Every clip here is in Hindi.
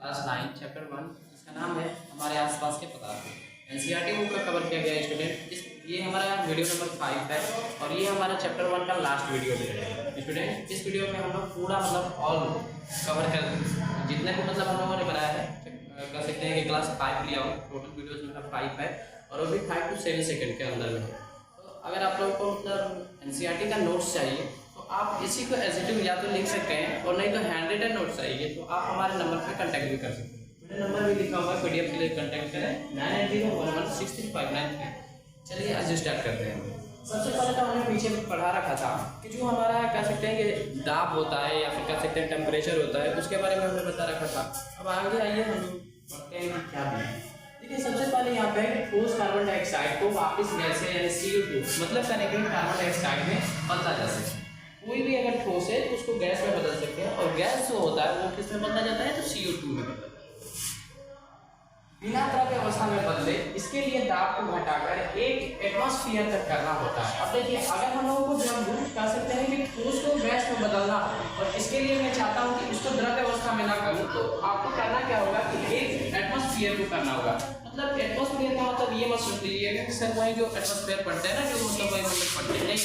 क्लास 9 चैप्टर 1 जिसका नाम है हमारे आसपास के पदार्थ। एनसीईआरटी बुक का कवर किया गया स्टूडेंट। ये हमारा वीडियो नंबर 5 है और ये हमारा चैप्टर 1 का लास्ट वीडियो है स्टूडेंट। इस वीडियो में हम लोग पूरा ऑल कवर कर जितने भी हम लोगों ने बनाया है कर सकते हैं कि क्लास 5 लिया हो। टोटल वीडियोस में 5 है और वो भी 5 to 7 सेकंड के अंदर में है। तो अगर आप लोगों को एनसीईआरटी का नोट्स चाहिए तो आप इसी को एज इट इज या तो लिख सकते हैं और नहीं तो हैंड रिटन नोट चाहिए तो आप हमारे नंबर पर कांटेक्ट भी कर सकते हैं। मेरा नंबर भी लिखा हुआ है, पीडीएफ के लिए कांटेक्ट करें 9801163593। चलिए आज स्टार्ट करते हैं। सबसे पहले तो हमने पीछे पढ़ा रखा था कि जो हमारा कह सकते हैं कि दाब होता है या फिर कह सकते हैं टेम्परेचर होता है, उसके बारे में हमने बता रखा था। अब आगे आइए हम पढ़ते हैं कि क्या है। देखिए सबसे पहले यहाँ पे ठोस कार्बन डाइऑक्साइड को वापस गैस है यानी CO2 मतलब करने के कार्बन डाइऑक्साइड में बदला जा सकता है। कोई भी अगर ठोस है तो उसको गैस में बदल सकते हैं और गैस जो होता है वो किस में बदला जाता है तो CO2 में बदला जाता है। बिना द्रव्य अवस्था में बदले इसके लिए दाब को घटाकर 1 एटमॉस्फेयर तक करना होता है। अब देखिए अगर हम लोगों को जब कह सकते हैं कि ठोस को गैस में बदलना और इसके लिए मैं चाहता हूँ कि उसको द्रव्य अवस्था में ना करूँ तो आपको करना क्या होगा कि 1 एटमॉस्फेयर को करना होगा। मतलब एटमॉस्फेयर का मतलब ये मत सोच लीजिएगा कि सर वही जो एटमॉस्फेयर पढ़ते हैं ना जो मतलब वही मतलब पढ़ते हैं, नहीं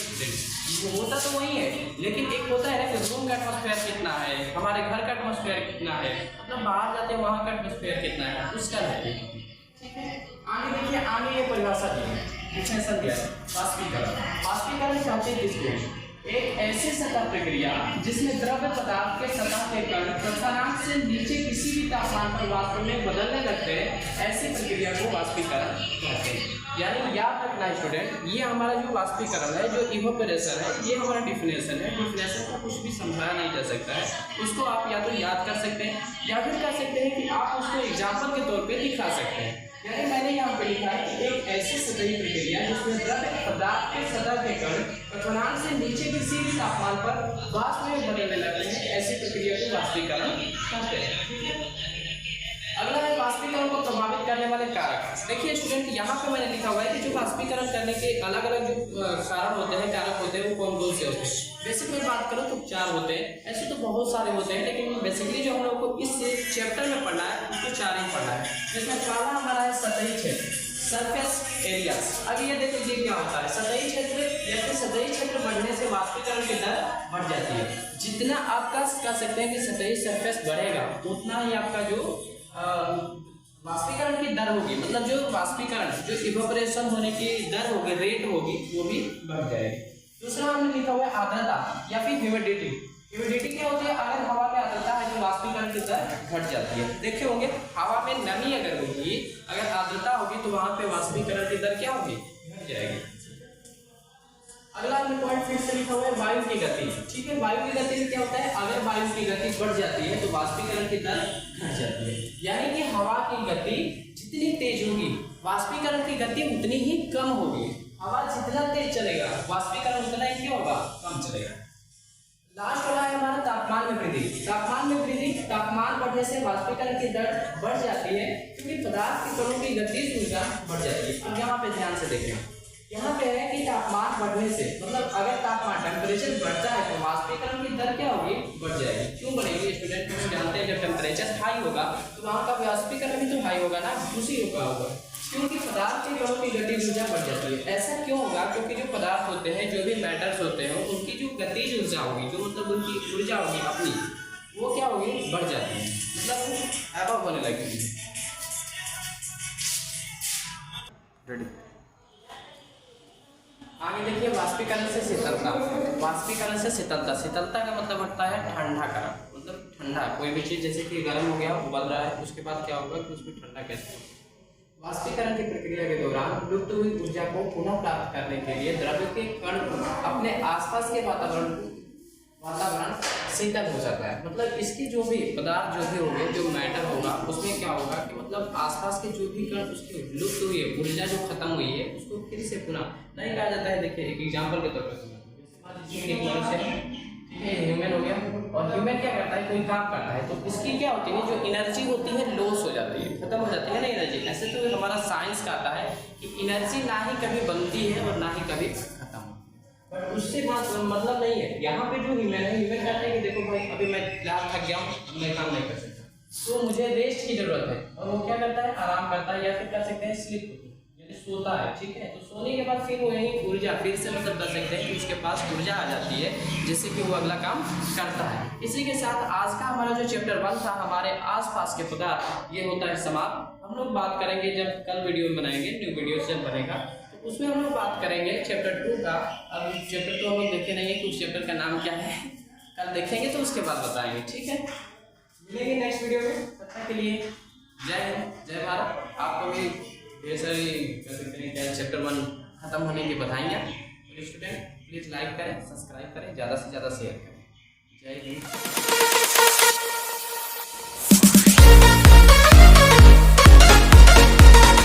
होता तो वही है, लेकिन एक होता है ना कि रूम का एटमॉस्फेयर कितना है, हमारे घर का एटमॉस्फेयर कितना है, मतलब बाहर जाते हैं वहाँ का एटमॉस्फेयर कितना है उसका है। ठीक है, आगे देखिए आगे ये परिभाषा दी है, डिफिनेशन दिया है वाष्पीकरण। वाष्पीकरण कहते हैं किसको? एक ऐसी सतह प्रक्रिया जिसमें द्रव्य पदार्थ के सतह के कण द्रव्यमान से नीचे किसी भी तापमान पर वाष्प में बदलने लगते हैं, ऐसी प्रक्रिया को वाष्पीकरण कहते हैं। यानी याद रखना स्टूडेंट, ये हमारा जो वाष्पीकरण है जो इवेपोरेशन है ये हमारा डिफिनेशन है। डिफिनेशन को कुछ भी समझाया नहीं जा सकता है, उसको आप या तो याद कर सकते हैं या फिर कह सकते हैं कि आप उसको एग्जाम्पल के तौर पर दिखा सकते हैं। यानी मैंने यहाँ पे लिखा है कि एक ऐसी सतही प्रक्रिया जिसमें द्रव्य पदार्थ के सतह के कण क्वथनांक से नीचे किसी भी तापमान पर वाष्प में बदलने लगते हैं, ऐसी प्रक्रिया को वाष्पीकरण कहते हैं। ठीक है, अगला है वाष्पीकरण को प्रभावित करने वाले कारक। देखिए स्टूडेंट यहाँ पे मैंने लिखा हुआ है कि जो वाष्पीकरण करने के अलग अलग जो कारण होते हैं, कारक होते हैं, वो कौन कौन से होते हैं। बेसिक में बात करो तो 4 होते हैं, ऐसे तो बहुत सारे होते हैं लेकिन बेसिकली जो हम लोग को इस चैप्टर में पढ़ना है उसको 4 ही पढ़ना है। जिसमें पहला हमारा है सतही क्षेत्र, सरफेस एरिया। अब ये देख लीजिए क्या होता है सतही क्षेत्र। जैसे सतही क्षेत्र बढ़ने से वाष्पीकरण की दर बढ़ जाती है। जितना आपका कह सकते हैं कि सतही सरफेस बढ़ेगा उतना ही आपका जो वाष्पीकरण की दर होगी, मतलब जो वाष्पीकरण जो इवेपोरेशन होने की दर होगी, रेट होगी, वो भी बढ़ जाएगी। दूसरा हमने लिखा हुआ है आर्द्रता या फिर ह्यूमिडिटी। ह्यूमिडिटी क्या होती है? अगर हवा में आर्द्रता है तो वाष्पीकरण की दर घट जाती है। देखे होंगे हवा में नमी अगर होगी, अगर आर्द्रता होगी तो वहां पे वाष्पीकरण की दर क्या होगी? घट जाएगी। अगला पॉइंट फिर से लिखा हुआ है वायु की गति। ठीक है, वायु की गति में क्या होता है? अगर वायु की गति बढ़ जाती है तो वाष्पीकरण की दर घट जाती है। यानी कि हवा की गति जितनी तेज होगी वाष्पीकरण की गति उतनी ही कम होगी। हवा जितना तेज चलेगा वाष्पीकरण उतना ही क्या होगा? कम चलेगा। लास्ट वाला है हमारा तापमान में वृद्धि। तापमान में वृद्धि, तापमान बढ़ने से वाष्पीकरण की दर बढ़ जाती है क्योंकि पदार्थ के कणों की गतिज ऊर्जा बढ़ जाती है। अब यहाँ पे ध्यान से देखें, यहाँ पे है कि तापमान बढ़ने से मतलब अगर तापमान टेम्परेचर बढ़ता है तो वाष्पीकरण की दर क्या होगी? बढ़ जाएगी। क्यों बढ़ेगी स्टूडेंट? क्योंकि जानते हैं जब टेम्परेचर हाई होगा तो वहाँ का वाष्पीकरण भी तो हाई होगा ना, उसी होगा क्योंकि पदार्थ के कणों की गतिज ऊर्जा बढ़ जाती है। ऐसा क्यों होगा? क्योंकि जो पदार्थ होते हैं, जो भी मैटर्स होते हैं, उनकी जो गतिज ऊर्जा होगी, जो मतलब उनकी ऊर्जा होगी अपनी, वो क्या होगी? बढ़ जाती है, मतलब वो एबव होने लगेगी। रेडी, आगे देखिए वाष्पीकरण से शीतलता। वाष्पीकरण से शीतलता, शीतलता का मतलब होता है ठंडा करना, मतलब ठंडा कोई भी चीज जैसे कि गर्म हो गया उबल रहा है, उसके बाद क्या होगा कि उसमें ठंडा कैसे होगा। वाष्पीकरण की प्रक्रिया के दौरान लुप्त हुई ऊर्जा को पुनः प्राप्त करने के लिए द्रव्य के कण अपने आसपास के वातावरण शीतल हो जाता है। मतलब इसकी जो भी पदार्थ जो भी होंगे, जो मैटर होगा, उसमें क्या होगा कि मतलब आसपास के जो भी कण उसकी लुप्त हुई है ऊर्जा जो खत्म हुई है उसको फिर से पुनः नहीं कहा जाता है। देखिए एक एग्जाम्पल के तौर पर ह्यूमन हो गया और ह्यूमन क्या करता है? कोई काम करता है तो इसकी क्या होती है? जो एनर्जी होती है लॉस हो जाती है, खत्म हो जाती है ना एनर्जी। ऐसे तो हमारा साइंस कहता है कि एनर्जी ना ही कभी बनती है और ना ही कभी खत्म होती है, बट उससे बात मतलब नहीं है। यहाँ पे जो ह्यूमन है, ह्यूमन कहता है कि देखो भाई अभी मैं फिलहाल थक गया हूँ, मैं काम नहीं कर सकता, तो मुझे रेस्ट की जरूरत है, और वो क्या करता है, आराम करता है, या फिर कर सकते हैं स्लीप, यानी सोता है। ठीक है, तो सोने के बाद फिर वो यही ऊर्जा फिर से मतलब कर सकते हैं कि उसके पास ऊर्जा आ जाती है, जिससे कि वो अगला काम करता है। इसी के साथ आज का हमारा जो चैप्टर 1 था हमारे आसपास के पदार्थ, ये होता है समाप्त। हम लोग बात करेंगे जब कल वीडियो बनाएंगे, न्यू वीडियो जब बनेगा तो उसमें हम लोग बात करेंगे चैप्टर 2 का। अब चैप्टर 2 हम लोग देखे नहीं है, कुछ चैप्टर का नाम क्या है कल देखेंगे, तो उसके बाद बताएंगे। ठीक है, मिलेंगे नेक्स्ट वीडियो में, तब तक के लिए जय हिंद, जय भारत। आपको भी ढेर सारी कह सकते हैं क्या चैप्टर 1 खत्म होने की बधाइयाँ। स्टूडेंट प्लीज़ लाइक करें, सब्सक्राइब करें, ज़्यादा से ज़्यादा शेयर करें।